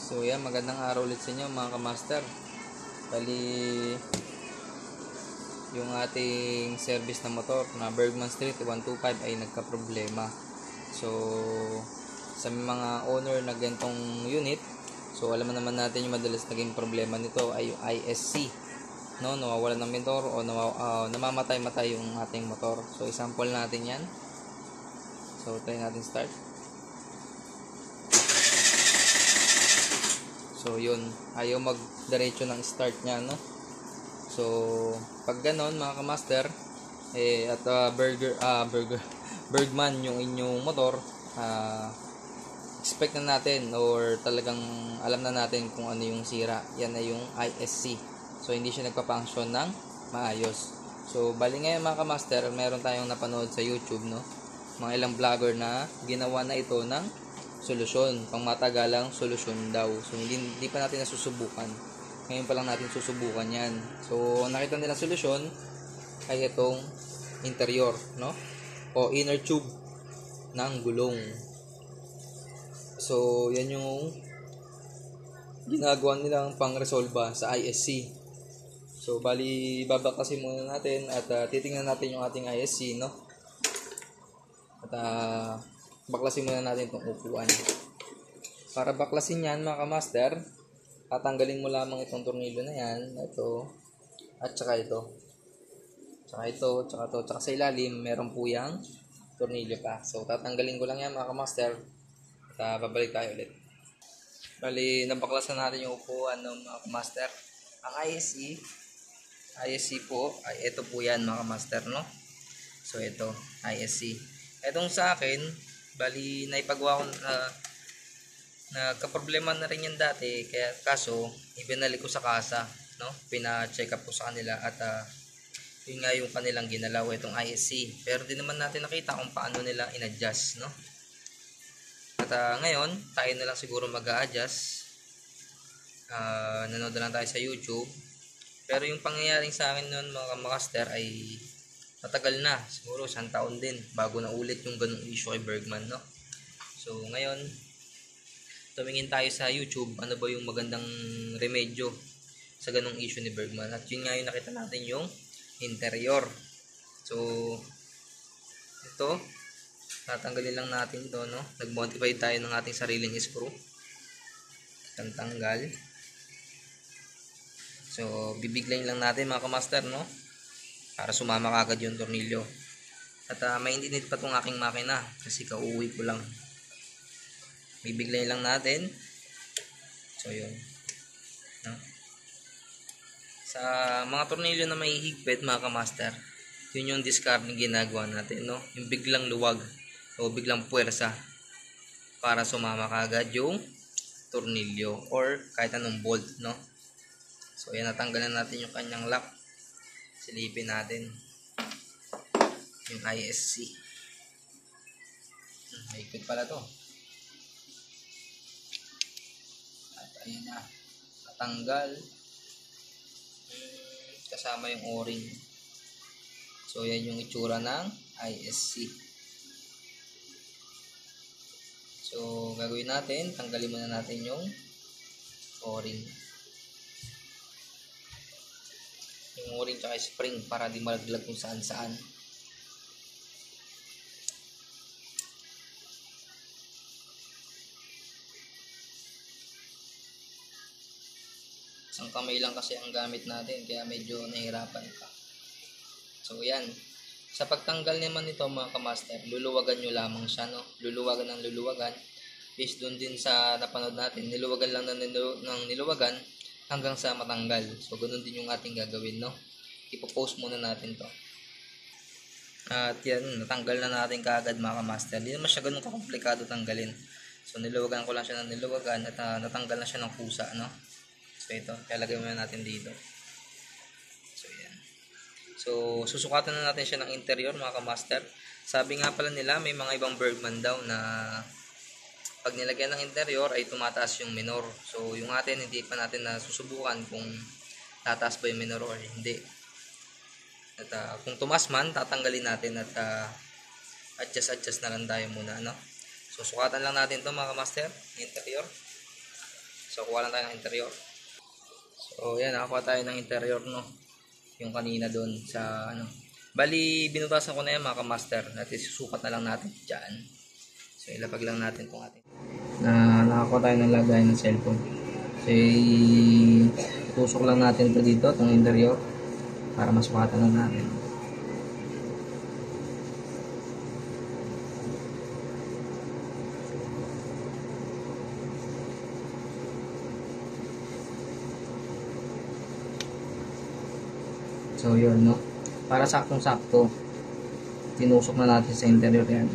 So yan, magandang araw ulit sa inyo mga kamaster. Bali, yung ating service na motor na Bergman Street 125 ay nagka-problema. So sa mga owner na gantong unit, so alam naman natin yung madalas naging problema nito ay yung ISC, no, nawawalan ng motor o namamatay-matay yung ating motor. So i-sample natin yan. So try natin start. So yun, ayaw mag-diretso ng start niya, no. So pag ganon mga kamaster, at Bergman yung inyong motor, expect na natin or talagang alam na natin kung ano yung sira. Yan na yung ISC. So hindi siya nagpa-function ng maayos. So bali ngayon mga kamaster, meron tayong napanood sa YouTube, no, mga ilang vlogger na ginawa na ito ng solusyon, pang matagalang solusyon daw. So hindi pa natin nasusubukan. Ngayon pa lang natin susubukan 'yan. So nakita nila solusyon ay itong interior, no? O inner tube ng gulong. So yan yung ginagawa nilang pang-resolve sa ISC. So bali babaklasin muna natin at titingnan natin yung ating ISC, no? At baklasin muna natin itong upuan. Para baklasin yan mga kamaster, tatanggalin mo lamang itong tornilyo na yan, ito, at saka ito. Tsaka ito, tsaka ito, tsaka sa ilalim, meron po yung tornilyo pa. So tatanggalin ko lang yan mga kamaster, at babalik tayo ulit. Bali, nabaklasan natin yung upuan ng mga kamaster. Ang ISC po, ay ito po yan mga kamaster, no? So ito, ISC. Itong sa akin, bali naipagawa ko nagka-problema na rin yan dati, kaya kaso ibinalik ko sa kasa, no, pina-check up ko sa kanila at yun nga yung kanilang ginalaw, itong ISC. Pero di naman natin nakita kung paano nila in-adjust, no. At ngayon tayo na lang siguro mag-a-adjust. Nanood na lang tayo sa YouTube. Pero yung pangyayaring sa akin noon mga kamaster ay matagal na, siguro 1 taon din bago na ulit yung ganung issue kay Bergman, no. So ngayon tumingin tayo sa YouTube, ano ba yung magandang remedyo sa ganung issue ni Bergman. At yun nga yung nakita natin, yung interior. So ito, tatanggalin lang natin to, no. Nag-modify tayo ng ating sariling screw. Tanggal. So bibiglayin lang natin mga kamaster, no, para sumama kagad yung tornilyo. At mainit pa tong aking makina kasi kauwi ko lang. Bibiglayin lang natin. So yun, no? Sa mga tornilyo na may higpit mga kamaster, yun yung discard na ginagawa natin, no? Yung biglang luwag o biglang puwersa para sumama kagad yung tornilyo or kahit anong bolt, no? So yan, natanggalan natin yung kanyang lock. Silipin natin yung ISC. Higpit pala to. At ayun na, natanggal kasama yung o-ring. So yan yung itsura ng ISC. So gagawin natin, tanggalin muna natin yung o-ring. Yung o-ring tsaka spring para di malaglag kung saan saan. Isang kamay lang kasi ang gamit natin, kaya medyo nahihirapan pa. So yan, sa pagtanggal naman nito mga kamaster, luluwagan nyo lamang siya, no? Luluwagan ng luluwagan. Based doon din sa napanood natin, niluwagan lang ng niluwagan hanggang sa matanggal. So ganoon din yung ating gagawin, no. Ipo-post muna natin to. At yan, natanggal na natin kaagad mga kamaster. Hindi naman siya ganun kakomplikado tanggalin. So niluwagan ko lang siya ng niluwagan at natanggal na siya ng kusa, no. So ito, ilalagay muna natin dito. So yan. So susukatan na natin siya ng interior mga kamaster. Sabi nga pala nila may mga ibang Bergman daw na pag nilagyan ng interior ay tumataas yung minor. So yung atin hindi pa natin nasusubukan kung tataas ba yung minor or hindi. At kung tumas man, tatanggalin natin at adjust na lang tayo muna, no. So sukatan lang natin to mga kamaster, interior. So, kuha lang tayo ng interior. So, yan, nakakuha tayo ng interior, no? Yung kanina doon sa, ano. Bali, binutasan ko na yan, mga kamaster. At isusukat na lang natin dyan. So, ilapag lang natin itong ating. Nakakuha tayo ng lagay ng cellphone. So, itusok lang natin ito dito, itong interior. Para masukatan lang natin. So, yun, no? Para saktong-sakto, tinusok na natin sa interior yan.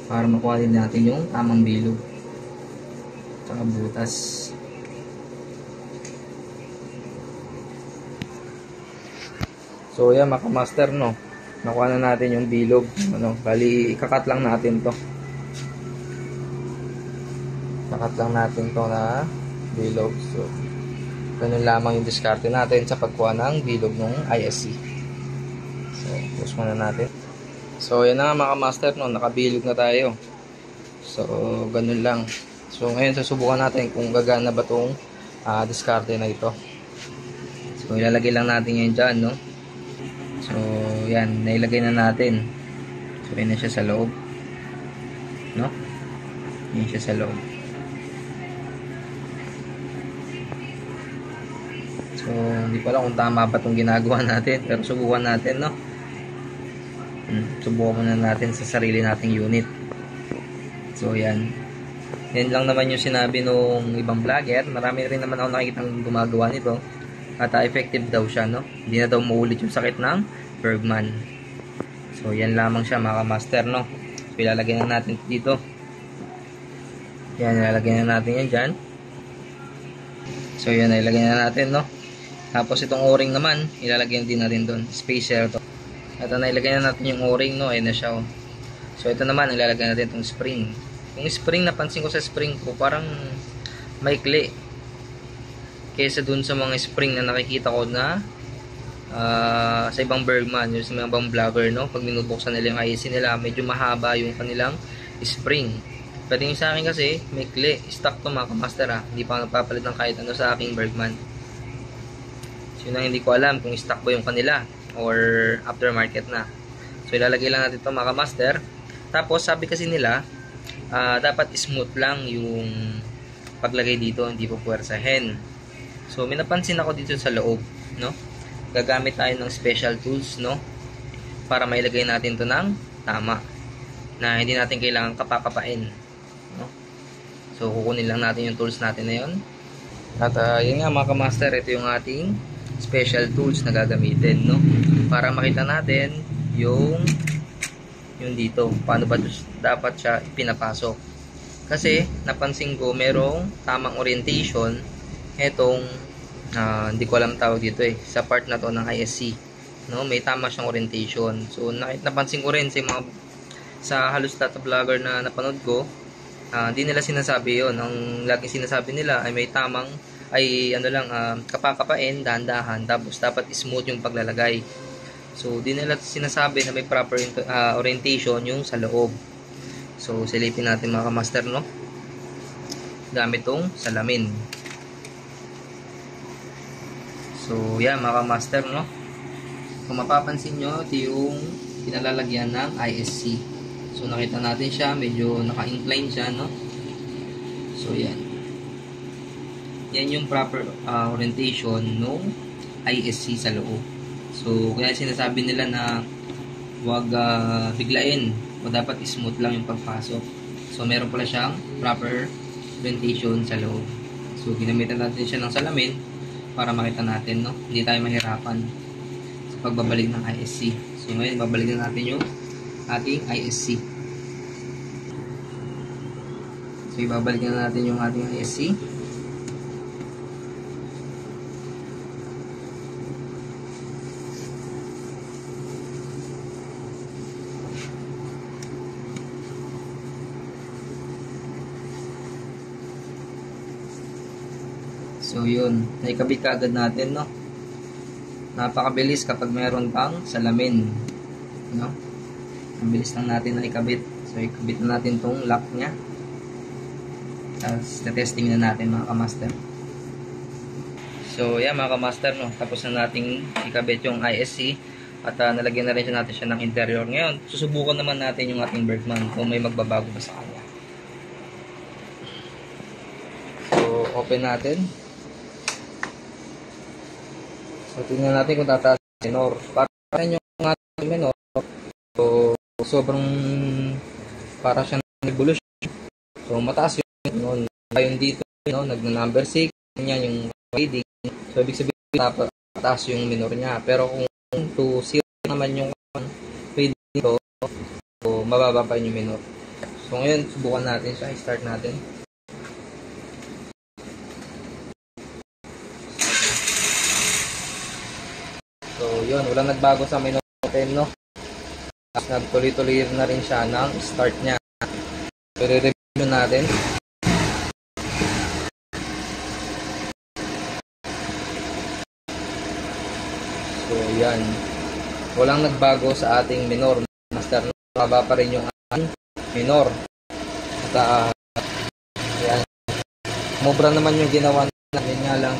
Para makuha din natin yung tamang bilog. Tsaka butas. So, yan, mga master, no? Nakuha na natin yung bilog. Ano? Bali, ikakat lang natin to. Ikakat lang natin to na bilog. So, ganun lamang yung diskarte natin sa pagkuha ng bilog ng ISC. So, push muna natin. So, yan na nga mga master, no? Nakabilog na tayo. So, ganun lang. So, ngayon susubukan natin kung gagana ba itong diskarte na ito. So, ilalagay lang natin yan dyan, no? So, yan. Nailagay na natin. So, yan na siya sa loob. No? Yan siya sa loob. So, hindi pa lang kung tama ba itong ginagawa natin. Pero subukan natin, no? Subukan muna natin sa sarili nating unit. So, yan. Yan lang naman yung sinabi nung ibang vlogger. Marami rin naman ako nakikitang gumagawa nito. At effective daw siya, no? Hindi na daw maulit yung sakit ng Bergman. So, yan lamang siya, mga master, no? So, ilalagay na natin dito. Yan, ilalagay na natin yan dyan. So, yan, ilalagay na natin, no? Tapos itong o-ring naman, ilalagay din natin doon. Spacer to. At nailagay na natin yung o-ring, no? Ayun na siya, oh. So ito naman, ilalagay natin itong spring. Yung spring, napansin ko sa spring ko, parang maikli. Kesa dun sa mga spring na nakikita ko na sa ibang Bergman, yung sa mga ibang vlogger, no? Pag minubuksan nila yung IC nila, medyo mahaba yung kanilang spring. Pero yung sa akin kasi, maikli. Stock to, mga kamaster, ha. Hindi pa napapalit ng kahit ano sa aking Bergman. Yun ang hindi ko alam kung stock ba yung kanila or aftermarket na. So ilalagay lang natin ito, mga master. Tapos sabi kasi nila dapat smooth lang yung paglagay dito, hindi po puwersahin. So may napansin ako dito sa loob, no? Gagamit tayo ng special tools, no? Para mailagay natin to ng tama, na hindi natin kailangan kapakapain, no? So kukunin lang natin yung tools natin na yun. At yun nga, mga master, ito yung ating special tools na gagamitin, no? Para makita natin yung dito, paano ba dapat siya pinapasok. Kasi napansin ko merong tamang orientation etong hindi ko alam tawag dito sa part na to ng ISC, no? May tama siyang orientation. So napansin ko rin sa halos lahat ng vlogger na napanood ko, hindi nila sinasabi yon. Ang laging sinasabi nila ay may tamang kapakapain, dahan-dahan, tapos dapat smooth yung paglalagay. So, di nila sinasabi na may proper orientation yung sa loob. So, silipin natin, mga master, no? Gamit tong salamin. So, yan, mga master, no? Kung mapapansin nyo, ito yung pinalalagyan ng ISC. So, nakita natin siya, medyo naka-incline siya, no? So, yan. Yan yung proper orientation nung ISC sa loob. So, kaya sinasabi nila na huwag biglain o dapat smooth lang yung pagpasok. So, meron pala siyang proper orientation sa loob. So, ginamitan natin siya ng salamin para makita natin, no? Hindi tayo mahirapan sa pagbabalik ng ISC. So, ngayon, babalikan natin yung ating ISC. So, ibabalikan natin yung ating ISC. So yun, naikabit ka agad natin, no? Napakabilis kapag meron kang salamin, no? Ang bilis lang natin na ikabit. So ikabit na natin tong lock nya. Tapos testing na natin mga kamaster. So yan mga kamaster, no, tapos na nating ikabit yung ISC at nalagyan na rin natin siya ng interior. Ngayon, susubukan naman natin yung ating Bergman kung may magbabago ba sa kanya. So open natin. So tingnan natin kung tataas minor. Para yung ating minor, so sobrang para siyang evolution. So mataas yung ngayon dito, no, nagna-number 6, yan yung reading. So ibig sabihin mataas yung minor niya. Pero kung to 0 naman yung reading dito, so mababa pa yung minor. So ngayon subukan natin siya, i-start natin. So yun, walang nagbago sa minor natin, no. Tapos nagtuloy-tuloy na rin siya ng start niya. So re-review natin. So yan, walang nagbago sa ating minor master, mababa pa rin yung ating minor. At yan, mobra naman yung ginawa natin, nga lang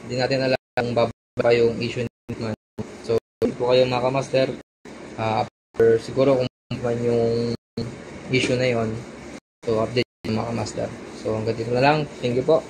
hindi natin alam kung bababa yung issue naman. So po kayo mga kamaster, after siguro kung man yung issue na yon, so update yung mga kamaster. So hanggang dito na lang, thank you po.